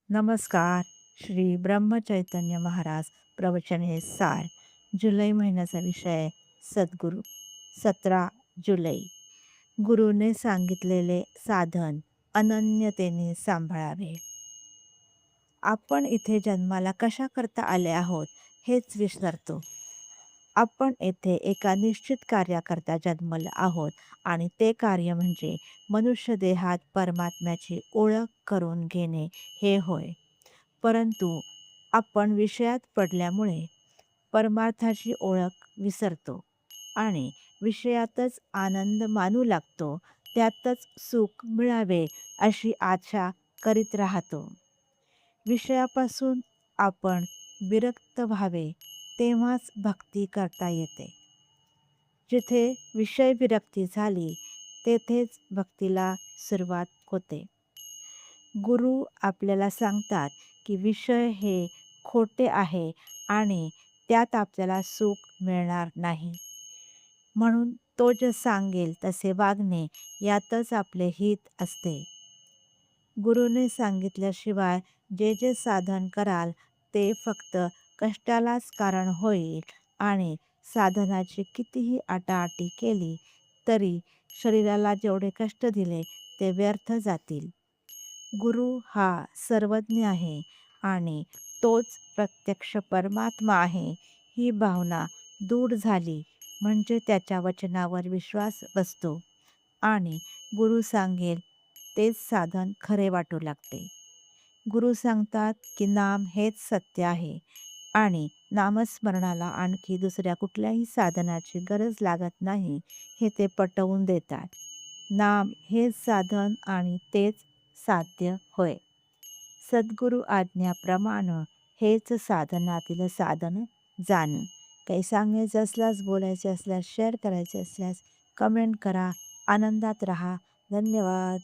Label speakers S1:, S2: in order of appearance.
S1: नमस्कार. श्री ब्रह्मचैतन्य महाराज प्रवचन हे सार. जुलै महिन्याचा विषय सद्गुरू. 17 जुलै. गुरुने सांगितलेले साधन अनन्यतेने सांभाळावे. आपण इथे जन्माला कशाकरता आले आहोत हेच विसरतो. आपण येथे एका निश्चित कार्याकरता जन्मलो आहोत आणि ते कार्य म्हणजे मनुष्य देहात परमात्म्याची ओळख करून घेणे हे होय. परंतु आपण विषयात पडल्यामुळे परमार्थाची ओळख विसरतो आणि विषयातच आनंद मानू लागतो. त्यातच सुख मिळावे अशी आशा करीत राहतो. विषयापासून आपण विरक्त व्हावे तेव्हाच भक्ती करता येते. जिथे विषय विरक्ती झाली तेथेच भक्तीला सुरुवात होते. गुरु आपल्याला सांगतात की विषय हे खोटे आहे आणि त्यात आपल्याला सुख मिळणार नाही. म्हणून तो जे सांगेल तसे वागणे यातच आपले हित असते. गुरुने सांगितल्याशिवाय जे जे साधन कराल ते फक्त कष्टालाच कारण होईल आणि साधनाची कितीही आटाआटी केली तरी शरीराला जेवढे कष्ट दिले ते व्यर्थ जातील. गुरु हा सर्वज्ञ आहे आणि तोच प्रत्यक्ष परमात्मा आहे ही भावना दृढ झाली म्हणजे त्याच्या वचनावर विश्वास बसतो आणि गुरु सांगेल तेच साधन खरे वाटू लागते. गुरु सांगतात की नाम हेच सत्य आहे आणि नामस्मरणाला आणखी दुसऱ्या कुठल्याही साधनाची गरज लागत नाही हे ते पटवून देतात. नाम हेच साधन आणि तेच साध्य होय. सद्गुरु आज्ञाप्रमाणे हेच साधनातील साधन जाण. काही सांगायचं असल्यास, बोलायचे असल्यास, शेअर करायचे असल्यास कमेंट करा. आनंदात राहा. धन्यवाद.